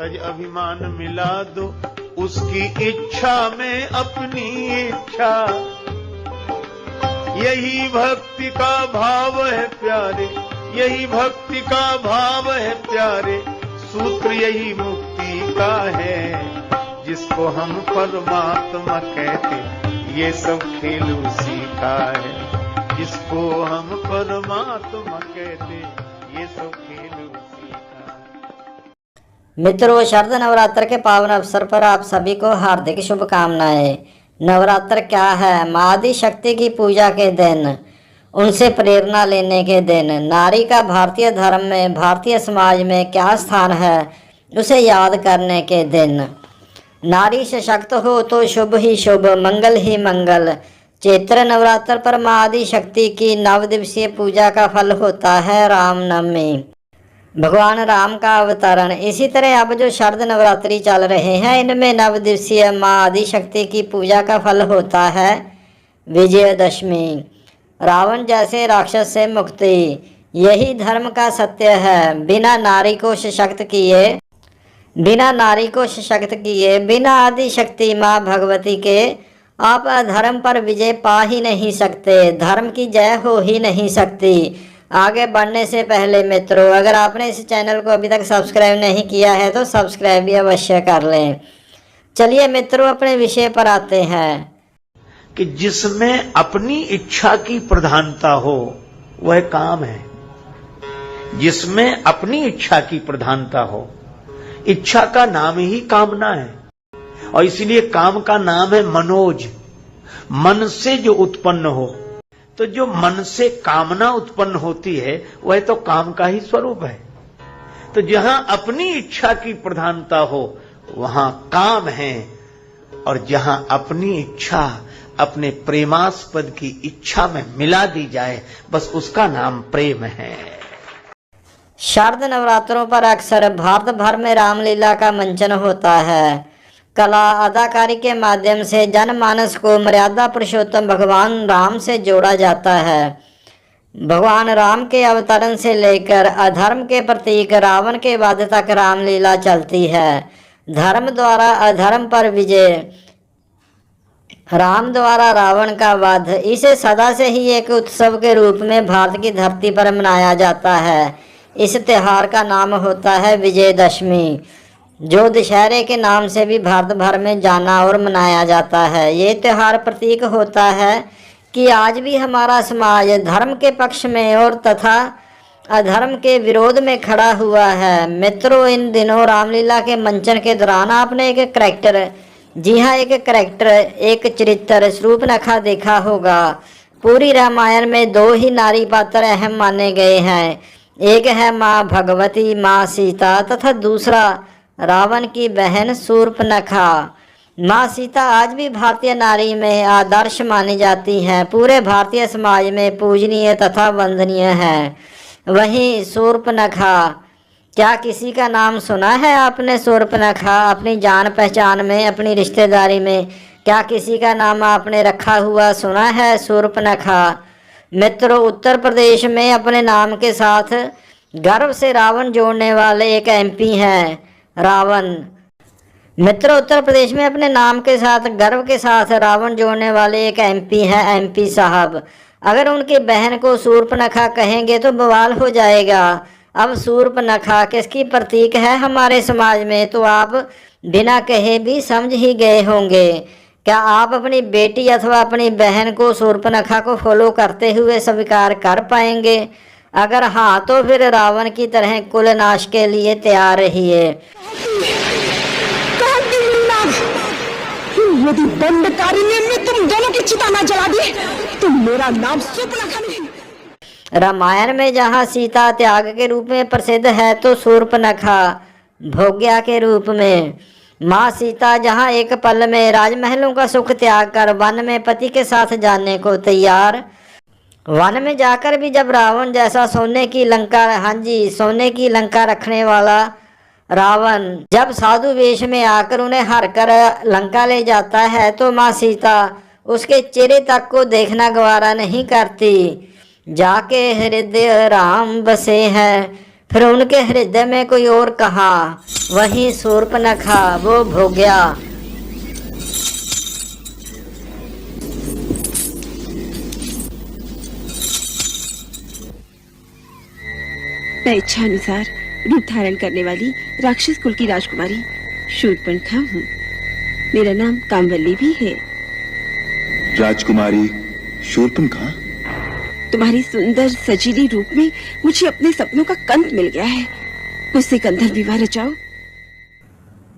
तज अभिमान मिला दो उसकी इच्छा में अपनी इच्छा। यही भक्ति का भाव है प्यारे, यही भक्ति का भाव है प्यारे, सूत्र यही मुक्ति का है। जिसको हम परमात्मा कहते ये सब खेल उसी का है। जिसको हम परमात्मा कहते ये सब खेल उसी का है। मित्रों, शरद नवरात्र के पावन अवसर पर आप सभी को हार्दिक शुभकामनाएं। नवरात्र क्या है? माँ आदि शक्ति की पूजा के दिन, उनसे प्रेरणा लेने के दिन, नारी का भारतीय धर्म में, भारतीय समाज में क्या स्थान है उसे याद करने के दिन। नारी सशक्त हो तो शुभ ही शुभ, मंगल ही मंगल। चैत्र नवरात्र पर माँ आदि शक्ति की 9 दिवसीय पूजा का फल होता है रामनवमी, भगवान राम का अवतरण। इसी तरह अब जो शरद नवरात्रि चल रहे हैं, इनमें 9 दिवसीय माँ आदि शक्ति की पूजा का फल होता है विजयदशमी, रावण जैसे राक्षस से मुक्ति। यही धर्म का सत्य है। बिना नारी को सशक्त किए, बिना आदि शक्ति माँ भगवती के आप अधर्म पर विजय पा ही नहीं सकते, धर्म की जय हो ही नहीं सकती। आगे बढ़ने से पहले मित्रों, अगर आपने इस चैनल को अभी तक सब्सक्राइब नहीं किया है तो सब्सक्राइब भी अवश्य कर लें। चलिए मित्रों, अपने विषय पर आते हैं कि जिसमें अपनी इच्छा की प्रधानता हो वह काम है। जिसमें अपनी इच्छा की प्रधानता हो, इच्छा का नाम ही कामना है और इसलिए काम का नाम है मनोज। मन से जो उत्पन्न हो, तो जो मन से कामना उत्पन्न होती है वह तो काम का ही स्वरूप है। तो जहां अपनी इच्छा की प्रधानता हो वहां काम है, और जहां अपनी इच्छा अपने प्रेमास्पद की इच्छा में मिला दी जाए, बस उसका नाम प्रेम है। शरद नवरात्रों पर अक्सर भारत भर में रामलीला का मंचन होता है। कला अदाकारी के माध्यम से जनमानस को मर्यादा पुरुषोत्तम भगवान राम से जोड़ा जाता है। भगवान राम के अवतरण से लेकर अधर्म के प्रतीक रावण के वध तक रामलीला चलती है। धर्म द्वारा अधर्म पर विजय, राम द्वारा रावण का वध, इसे सदा से ही एक उत्सव के रूप में भारत की धरती पर मनाया जाता है। इस त्योहार का नाम होता है विजयदशमी, जो दशहरे के नाम से भी भारत भर में जाना और मनाया जाता है। ये त्योहार प्रतीक होता है कि आज भी हमारा समाज धर्म के पक्ष में और तथा अधर्म के विरोध में खड़ा हुआ है। मित्रों, इन दिनों रामलीला के मंचन के दौरान आपने एक करैक्टर, जी हाँ एक करैक्टर, एक चरित्र शूर्पणखा देखा होगा। पूरी रामायण में 2 ही नारी पात्र अहम माने गए हैं। एक है माँ भगवती, माँ सीता, तथा दूसरा रावण की बहन शूर्पणखा। माँ सीता आज भी भारतीय नारी में आदर्श मानी जाती हैं, पूरे भारतीय समाज में पूजनीय तथा वंदनीय है। वहीं शूर्पणखा, क्या किसी का नाम सुना है आपने? शूर्पणखा अपनी जान पहचान में, अपनी रिश्तेदारी में क्या किसी का नाम आपने रखा हुआ सुना है? शूर्पणखा। मित्रों, उत्तर प्रदेश में अपने नाम के साथ गर्व से रावण जोड़ने वाले एक MP हैं, रावण। मित्रों, उत्तर प्रदेश में अपने नाम के साथ गर्व के साथ रावण जोड़ने वाले एक MP हैं, MP साहब। अगर उनकी बहन को शूर्पणखा कहेंगे तो बवाल हो जाएगा। अब शूर्पणखा किसकी प्रतीक है हमारे समाज में, तो आप बिना कहे भी समझ ही गए होंगे। क्या आप अपनी बेटी अथवा अपनी बहन को शूर्पणखा को फॉलो करते हुए स्वीकार कर पाएंगे? अगर हाँ, तो फिर रावण की तरह कुल नाश के लिए तैयार रहिए। यदि दंडकारिणी में तुम दोनों की चिता न जला दी तो मेरा नाम शूर्पणखा नहीं। रामायण में जहाँ सीता त्याग के रूप में प्रसिद्ध है, तो शूर्पणखा भोग्या के रूप में। माँ सीता जहाँ एक पल में राजमहलों का सुख त्याग कर वन में पति के साथ जाने को तैयार। वन में जाकर भी जब रावण जैसा सोने की लंका, हाँ जी, सोने की लंका रखने वाला रावण जब साधु वेश में आकर उन्हें हर कर लंका ले जाता है, तो माँ सीता उसके चेहरे तक को देखना गवारा नहीं करती। जाके हृदय राम बसे हैं, फिर उनके हृदय में कोई और कहा, वही शूर्पणखा, वो भोग्या। मैं इच्छा अनुसार रूप धारण करने वाली राक्षस कुल की राजकुमारी शूर्पणखा हूँ। मेरा नाम कामवल्ली भी है। राजकुमारी शूर्पणखा, तुम्हारी सुंदर सजीली रूप में मुझे अपने सपनों का कंत मिल गया है। मुझसे गंधर्व विवाह रचाओ।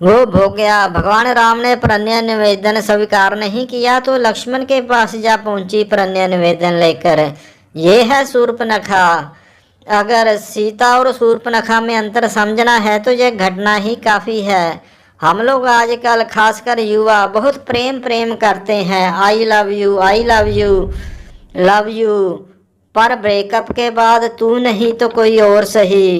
वो भोग्या। भगवान राम ने प्रणय निवेदन स्वीकार नहीं किया तो लक्ष्मण के पास जा पहुंची प्रणय निवेदन लेकर। ये है शूर्पणखा। अगर सीता और शूर्पणखा में अंतर समझना है तो यह घटना ही काफ़ी है। हम लोग आजकल खासकर युवा बहुत प्रेम करते हैं, I love you, I love you, love you, पर ब्रेकअप के बाद तू नहीं तो कोई और सही।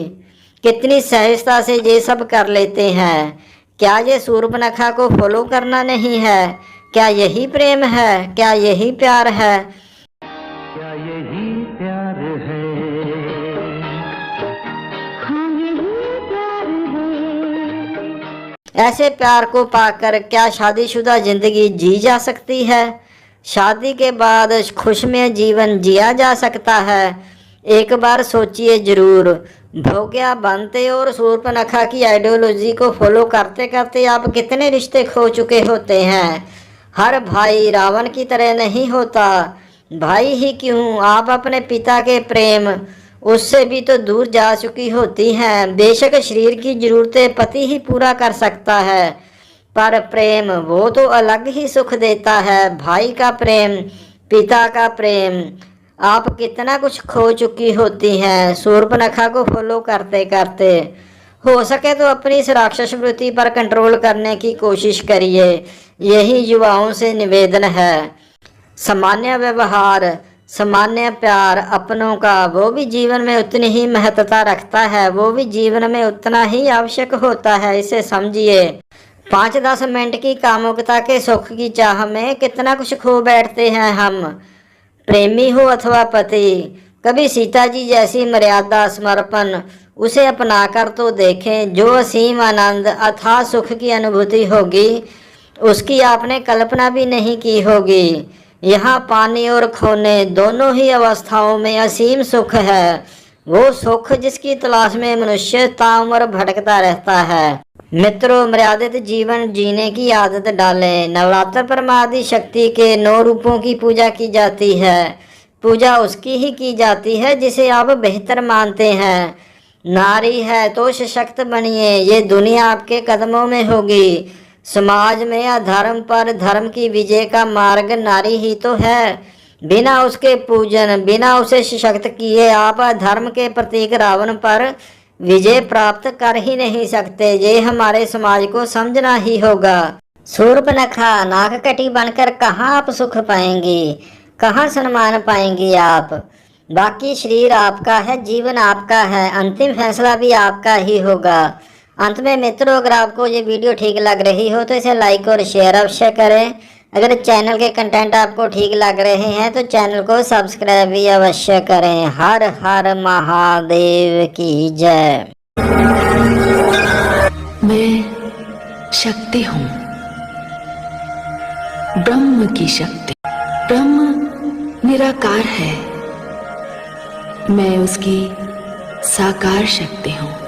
कितनी सहजता से ये सब कर लेते हैं। क्या ये शूर्पणखा को फॉलो करना नहीं है? क्या यही प्रेम है? क्या यही प्यार है? क्या यही प्यार है? ऐसे प्यार को पाकर क्या शादीशुदा जिंदगी जी जा सकती है? शादी के बाद खुशमय जीवन जिया जा सकता है? एक बार सोचिए जरूर। भोग्या बनते और शूर्पणखा की आइडियोलॉजी को फॉलो करते करते आप कितने रिश्ते खो चुके होते हैं। हर भाई रावण की तरह नहीं होता। भाई ही क्यों, आप अपने पिता के प्रेम उससे भी तो दूर जा चुकी होती हैं। बेशक शरीर की जरूरतें पति ही पूरा कर सकता है, पर प्रेम वो तो अलग ही सुख देता है। भाई का प्रेम, पिता का प्रेम, आप कितना कुछ खो चुकी होती हैं शूर्पणखा को फॉलो करते करते। हो सके तो अपनी इस राक्षस वृत्ति पर कंट्रोल करने की कोशिश करिए। यही युवाओं से निवेदन है। सामान्य व्यवहार, सामान्य प्यार अपनों का, वो भी जीवन में उतनी ही महत्वता रखता है, वो भी जीवन में उतना ही आवश्यक होता है। इसे समझिए। 5-10 मिनट की कामुकता के सुख की चाह में कितना कुछ खो बैठते हैं हम। प्रेमी हो अथवा पति, कभी सीता जी जैसी मर्यादा समर्पण उसे अपना कर तो देखें। जो असीम आनंद अथाह सुख की अनुभूति होगी उसकी आपने कल्पना भी नहीं की होगी। यहाँ पानी और खोने दोनों ही अवस्थाओं में असीम सुख है। वो सुख जिसकी तलाश में मनुष्य ताउम्र भटकता रहता है। मित्रों, मर्यादित जीवन जीने की आदत डालें। नवरात्र पर माँ आदि शक्ति के 9 रूपों की पूजा की जाती है। पूजा उसकी ही की जाती है जिसे आप बेहतर मानते हैं। नारी है तो सशक्त बनिए, ये दुनिया आपके कदमों में होगी। समाज में अधर्म पर धर्म की विजय का मार्ग नारी ही तो है। बिना उसके पूजन, बिना उसे सशक्त किए आप अधर्म के प्रतीक रावण पर विजय प्राप्त कर ही नहीं सकते। ये हमारे समाज को समझना ही होगा। शूर्पणखा नाककटी बनकर कहाँ आप सुख पाएंगी, कहाँ सम्मान पाएंगी आप? बाकी शरीर आपका है, जीवन आपका है, अंतिम फैसला भी आपका ही होगा। अंत में मित्रों, अगर आपको ये वीडियो ठीक लग रही हो तो इसे लाइक और शेयर अवश्य करें। अगर चैनल के कंटेंट आपको ठीक लग रहे हैं तो चैनल को सब्सक्राइब भी अवश्य करें। हर हर महादेव की जय। मैं शक्ति हूँ, ब्रह्म की शक्ति। ब्रह्म निराकार है, मैं उसकी साकार शक्ति हूँ।